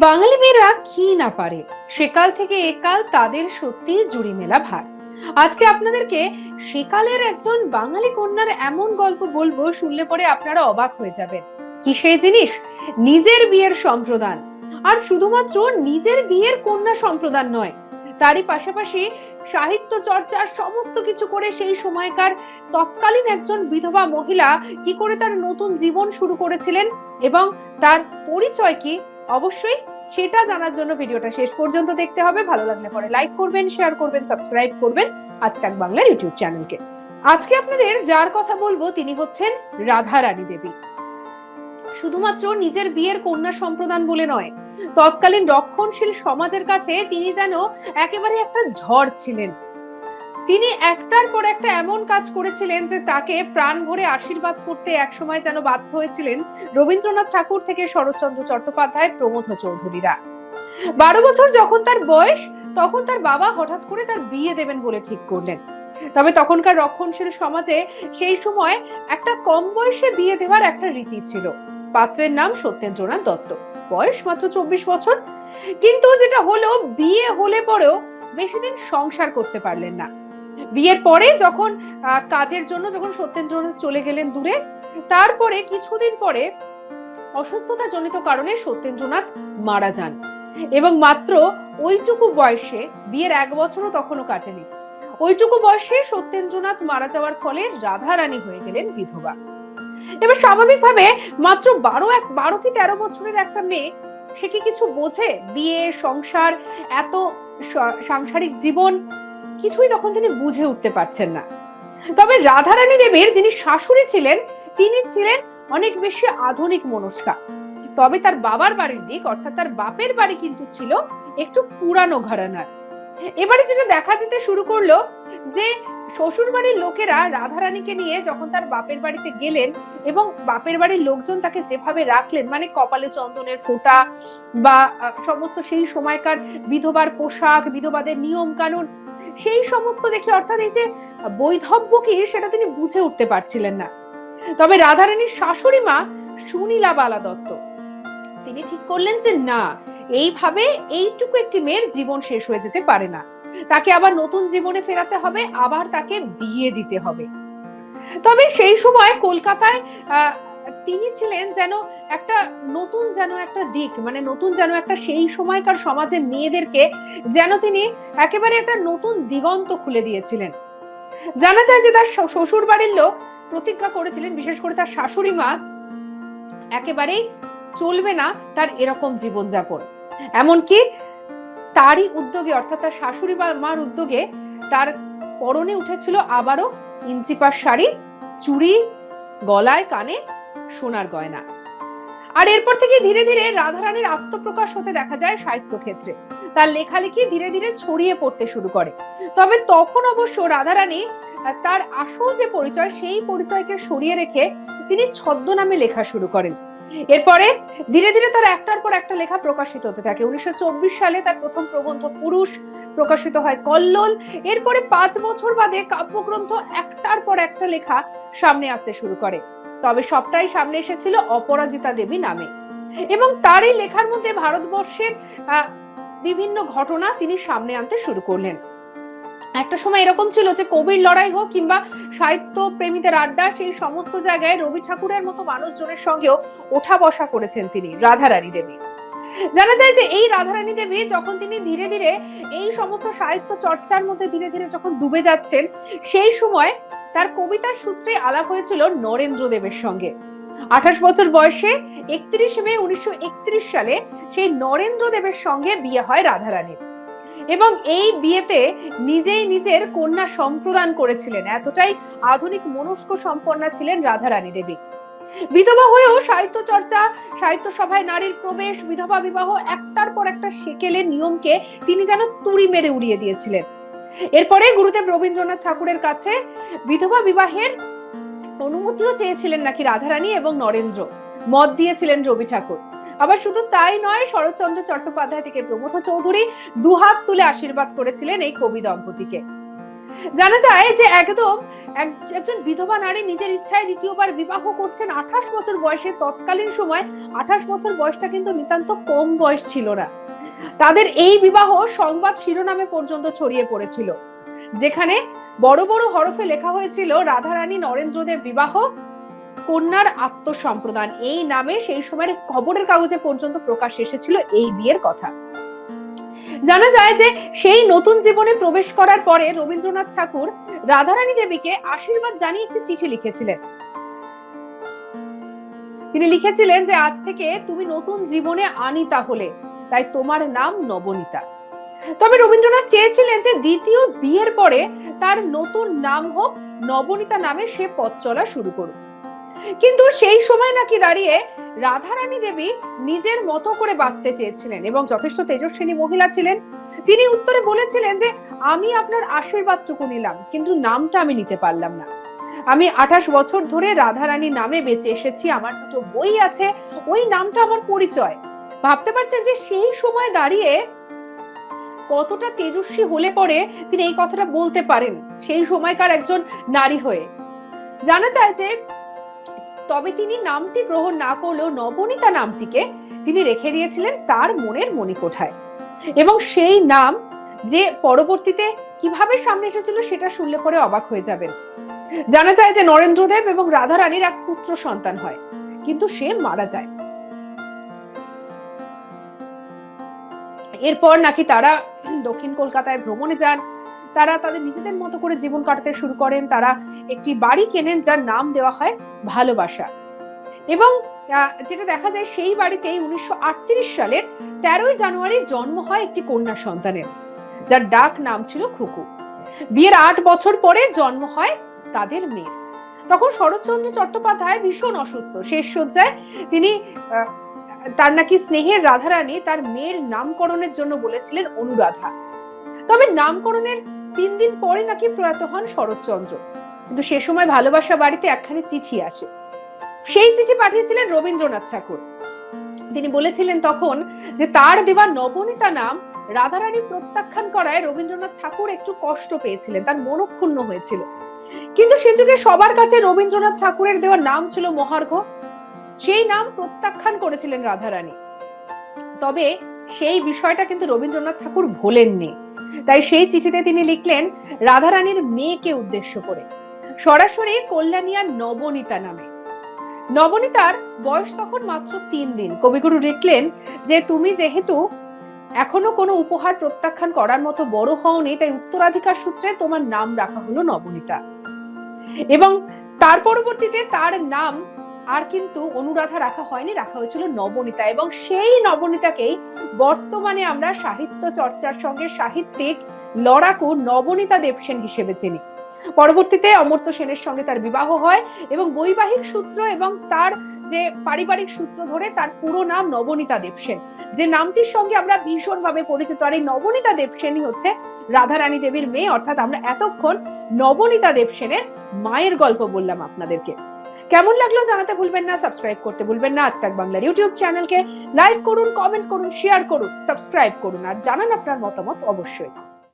বাঙালি মেয়েরা কি না পারে, সেকাল থেকে একাল তাদের সত্যি জুড়ি মেলা ভার। আজকে আপনাদেরকে সেকালের একজন বাঙালি কন্যার এমন গল্প বলবো, শুনলে পরে আপনারা অবাক হয়ে যাবেন। কি সেই জিনিস? নিজের বিয়ের সম্প্রদান। আর শুধুমাত্র নিজের বিয়ের কন্যা সম্প্রদান নয়, তারই পাশাপাশি সাহিত্য চর্চার সমস্ত কিছু করে সেই সময়কার তৎকালীন একজন বিধবা মহিলা কি করে তার নতুন জীবন শুরু করেছিলেন এবং তার পরিচয় কি, অবশ্যই সেটা জানার জন্য ভিডিওটা শেষ পর্যন্ত দেখতে হবে। ভালো লাগলে পরে লাইক করবেন, শেয়ার করবেন, সাবস্ক্রাইব করবেন আজ তাক বাংলার ইউটিউব চ্যানেলকে। আজকে আপনাদের যার কথা বলবো তিনি হচ্ছেন রাধা রানী দেবী। শুধুমাত্র নিজের বিয়ের কন্যা সম্প্রদান বলে নয়, তৎকালীন রক্ষণশীল সমাজের কাছে তিনি যেন একেবারে একটা ঝড় ছিলেন। তিনি একটার পর একটা এমন কাজ করেছিলেন যে তাকে প্রাণ ভরে আশীর্বাদ করতে একসময় যেন বাধ্য হয়েছিলেন রবীন্দ্রনাথ ঠাকুর থেকে শরৎচন্দ্র চট্টোপাধ্যায়, প্রমথ চৌধুরীরা। 12 বছর যখন তার বয়স, তখন তার বাবা হঠাৎ করে তার বিয়ে দেবেন বলে ঠিক করলেন। তবে তখনকার রক্ষণশীল সমাজে সেই সময় একটা কম বয়সে বিয়ে দেওয়ার একটা রীতি ছিল। পাত্রের নাম সত্যেন্দ্রনাথ দত্ত, বয়স মাত্র 24 বছর। কিন্তু যেটা হলো, বিয়ে হলে পরেও বেশি দিন সংসার করতে পারলেন না। বিয়ের পরে যখন কাজের জন্য যখন সত্যেন্দ্রনাথ চলে গেলেন দূরে, তারপরে কিছুদিন পরে অসুস্থতা জনিত কারণে সত্যেন্দ্রনাথ মারা যান এবং মাত্র ওইটুকু বয়সে, বিয়ের 1 বছরও তখনও কাটেনি, ওইটুকু বয়সে সত্যেন্দ্রনাথ মারা যাওয়ার ফলে রাধা রানী হয়ে গেলেন বিধবা। এবার স্বাভাবিকভাবে মাত্র 12 কি 13 বছরের একটা মেয়ে, সে কি কিছু বোঝে? বিয়ে, সংসার, এত সাংসারিক জীবন কিছুই তখন তিনি বুঝে উঠতে পারছেন না। তবে রাধারানী দেবীর যিনি শাশুড়ি ছিলেন, তিনি ছিলেন অনেক বেশি আধুনিক মনস্কা। তবে তার বাবার বাড়ির দিক, অর্থাৎ তার বাপের বাড়ি কিন্তু ছিল একটু পুরানো ঘরানার। এবারে যেটা দেখা যেতে শুরু করলো যে শ্বশুর বাড়ির লোকেরা রাধারানীকে নিয়ে যখন তার বাপের বাড়িতে গেলেন এবং বাপের বাড়ির লোকজন তাকে যেভাবে রাখলেন, মানে কপালে চন্দনের ফোঁটা বা সমস্ত সেই সময়কার বিধবার পোশাক, বিধবাদের নিয়ম কানুন, সেই সমস্ত দেখে, অর্থাৎ এই যে বৈধব্য কি সেটা তিনি বুঝে উঠতে পারছিলেন না। তবে রাধারানীর শাশুড়ি মা সুনীলা বালা দত্ত, তিনি ঠিক করলেন যে না, এইভাবে এইটুকু একটি মেয়ের জীবন শেষ হয়ে যেতে পারে না, তাকে আবার নতুন জীবনে ফেরাতে হবে, আবার তাকে বিয়ে দিতে হবে। তবে সেই সময় কলকাতায় তিনি ছিলেন যেন একটা নতুন, যেন একটা দিক, মানে নতুন যেন একটা সেই সময়কার সমাজে মেয়েদেরকে যেন তিনি একেবারে একটা নতুন দিগন্ত খুলে দিয়েছিলেন। জানা যায় যে তার শ্বশুর বাড়ির লোক প্রতিজ্ঞা করেছিলেন, বিশেষ করে তার শাশুড়ি মা, একেবারেই চলবে না তার এরকম জীবনযাপন। এমনকি তারই উদ্যোগে, অর্থাৎ তার শাশুড়ি মার উদ্যোগে, তার পরনে উঠেছিল আবারও ইঞ্চিপার শাড়ি, চুড়ি, গলায় কানে সোনার গয়না। আর এরপর থেকে ধীরে ধীরে রাধারানীর আত্মপ্রকাশ হতে দেখা যায় সাহিত্য ক্ষেত্রে। তার লেখালেখি ধীরে ধীরে ছড়িয়ে পড়তে শুরু করে। তবে তখন অবশ্য রাধারানী তার আসল যে পরিচয়, সেই পরিচয়কে সরিয়ে রেখে তিনি ছদ্মনামে লেখা শুরু করেন। এরপরে ধীরে ধীরে তার একটার পর একটা লেখা প্রকাশিত হতে থাকে। 1924 সালে তার প্রথম প্রবন্ধ পুরুষ প্রকাশিত হয়, কল্লোল। এরপরে 5 বছর বাদে কাব্যগ্রন্থ একটার পর একটা লেখা সামনে আসতে শুরু করে। তবে সবটাই সামনে এসেছিল অপরাজিতা দেবী নামে, এবং তার এই লেখার মধ্যে ভারতবর্ষের বিভিন্ন ঘটনা তিনি সামনে আনতে শুরু করলেন। একটা সময় এরকম ছিল যে কবির লড়াই হোক কিংবা সাহিত্য প্রেমীদের আড্ডা, সেই সমস্ত জায়গায় রবি ঠাকুরের মতো মানুষজনের সঙ্গেও ওঠা বসা করেছেন তিনি, রাধারানী দেবী। জানা যায় যে এই রাধারানী দেবী যখন তিনি ধীরে ধীরে এই সমস্ত সাহিত্য চর্চার মধ্যে ধীরে ধীরে যখন ডুবে যাচ্ছেন, সেই সময় তার কবিতার সূত্রে আলাপ হয়েছিল নরেন্দ্র দেবের সঙ্গে। 28 বছর বয়সে 31 মে 1931 সালে সেই নরেন্দ্র দেবের সঙ্গে বিয়ে হয় রাধারানীর, এবং এই বিয়েতে নিজেই নিজের কন্যা সম্প্রদান করেছিলেন। এতটাই আধুনিক মনস্ক সম্পন্না ছিলেন রাধারানী দেবী। বিধবা হয়েও সাহিত্য চর্চা, সাহিত্য সভায় নারীর প্রবেশ, বিধবা বিবাহ, একটার পর একটা সেকেলের নিয়মকে তিনি যেন তুড়ি মেরে উড়িয়ে দিয়েছিলেন। এরপরে গুরুদেব রবীন্দ্রনাথ ঠাকুরের কাছে বিধবা বিবাহের অনুমতিও চেয়েছিলেন নাকি রাধারানী, এবং নরেন্দ্র মত দিয়েছিলেন রবি ঠাকুর। আবার শুধু তাই নয়, শরৎচন্দ্র চট্টোপাধ্যায় থেকে প্রমথ চৌধুরী দুহাত তুলে আশীর্বাদ করেছিলেন এই কবি দম্পতিকে। জানা যায় যে একজন বিধবা নারী নিজের ইচ্ছায় দ্বিতীয়বার বিবাহ করছেন 28 বছর বয়সে। তৎকালীন সময় 28 বছর বয়সটা কিন্তু নিতান্ত কম বয়স ছিল না। তাদের এই বিবাহ সংবাদ শিরোনামে পর্যন্ত ছড়িয়ে পড়েছিল, যেখানে বড় বড় হরফে লেখা হয়েছিল রাধারানী নরেন্দ্রদেব বিবাহ, কন্যার আত্মসম্প্রদান। এই নামে সেই সময়ের খবরের কাগজে পর্যন্ত প্রকাশ এসেছিল এই বিয়ের কথা। জানা যায় যে সেই নতুন জীবনে প্রবেশ করার পরে রবীন্দ্রনাথ ঠাকুর রাধারানী দেবীকে আশীর্বাদ জানিয়ে একটি চিঠি লিখেছিলেন। তিনি লিখেছিলেন যে আজ থেকে তুমি নতুন জীবনে আনিতা হলে, তাই তোমার নাম নবনীতা। তবে রবীন্দ্রনাথ চেয়েছিলেন যে দ্বিতীয় বিয়ের পরে তার নতুন নাম হোক নবনীতা নামে সে পথ চলা শুরু করুক। কিন্তু সেই সময় নাকি দাঁড়িয়ে রাধারানী দেবী নিজের মতো করে বাঁচতে চেয়েছিলেন এবং যথেষ্ট তেজস্বিনী মহিলা ছিলেন। তিনি উত্তরে বলেছিলেন যে আমি আপনার আশীর্বাদটুকু নিলাম, কিন্তু নামটা আমি নিতে পারলাম না। আমি 28 বছর ধরে রাধারানী নামে বেঁচে এসেছি, আমার দুটো বই আছে, ওই নামটা আমার পরিচয়। ভাবতে পারছেন যে সেই সময় দাঁড়িয়ে কতটা তেজস্বী হলে পরে তিনি এই কথাটা বলতে পারেন, সেই সময়কার একজন নারী হয়ে। জানা যায় যে তবে তিনি নামটি গ্রহণ না করলেও নবনীতা নামটিকে তিনি রেখে দিয়েছিলেন তার মনের মণিকোঠায়। এবং সেই নাম যে পরবর্তীতে কিভাবে সামনে এসেছিল সেটা শুনলে পরে অবাক হয়ে যাবেন। জানা যায় যে নরেন্দ্রদেব এবং রাধারানীর এক পুত্র সন্তান হয়, কিন্তু সে মারা যায়। এরপর নাকি তারা দক্ষিণ কলকাতায় ভ্রমণে যান, তারা তাদের নিজেদের মতো করে জীবন কাটাতে শুরু করেন। তারা একটি বাড়ি কেনেন যার নাম দেওয়া হয় ভালোবাসা। এবং যেটা দেখা যায় সেই বাড়িতেই 1938 সালের 13 জানুয়ারি জন্ম হয় একটি কন্যা সন্তানের, যার ডাক নাম ছিল খুকু। বিয়ের 8 বছর পরে জন্ম হয় তাদের মেয়ের। তখন শরৎচন্দ্র চট্টোপাধ্যায় ভীষণ অসুস্থ, শেষ শয্যায়। তিনি তার নাকি স্নেহের রাধারানী তার মেয়ের নামকরণের জন্য বলেছিলেন অনুরাধা। তবে নামকরণের 3 দিন পরে নাকি প্রয়াত হন শরৎচন্দ্র। কিন্তু সে সময় ভালোবাসা বাড়িতে একখানি চিঠি আসে। সেই চিঠি পাঠিয়েছিলেন রবীন্দ্রনাথ ঠাকুর। তিনি বলেছিলেন তখন যে তার দেওয়া নবনীতা নাম রাধারানী প্রত্যাখ্যান করায় রবীন্দ্রনাথ ঠাকুর একটু কষ্ট পেয়েছিলেন, তার মনক্ষুণ্ণ হয়েছিল। কিন্তু সে যুগে সবার কাছে রবীন্দ্রনাথ ঠাকুরের দেওয়া নাম ছিল মহার্ঘ, সেই নাম প্রত্যাখ্যান করেছিলেন রাধারানী। তবে সেই বিষয়টা কিন্তু রবীন্দ্রনাথ ঠাকুর ভোলেননি। তাই সেই চিঠিতে তিনি লিখলেন রাধারানীর মেয়েকে উদ্দেশ্য করে, সরাসরি কল্যাণিয়া নবনীতা নামে। নবনীতার বয়স তখন মাত্র 3 দিন। কবিগুরু লিখলেন যে তুমি যেহেতু এখনো কোনো উপহার প্রত্যাখ্যান করার মতো বড় হওনি, তাই উত্তরাধিকার সূত্রে তোমার নাম রাখা হলো নবনীতা। এবং তার পরবর্তীতে তার নাম আর কিন্তু অনুরাধা রাখা হয়নি, রাখা হয়েছিল নবনীতা। এবং সেই নবনীতাকেই বর্তমানে আমরা সাহিত্য চর্চার সঙ্গে সাহিত্যিক লড়াকু নবনীতা দেবসেন হিসেবে চিনি। পরবর্তীতে অমর্ত্য সেনের সঙ্গে তার বিবাহ হয় এবং বৈবাহিক সূত্র এবং তার যে পারিবারিক সূত্র ধরে তার পুরো নাম নবনীতা দেবসেন, যে নামটির সঙ্গে আমরা ভীষণভাবে পরিচিত। আর এই নবনীতা দেবসেনই হচ্ছে রাধারানী দেবীর মেয়ে, অর্থাৎ আমরা এতক্ষণ নবনীতা দেবসেনের মায়ের গল্প বললাম আপনাদেরকে। কেমন লাগলো জানাতে ভুলবেন না, সাবস্ক্রাইব করতে ভুলবেন না। আজ তাক বাংলার ইউটিউব চ্যানেলকে লাইক করুন, কমেন্ট করুন, শেয়ার করুন, সাবস্ক্রাইব করুন আর জানান আপনার মতামত অবশ্যই।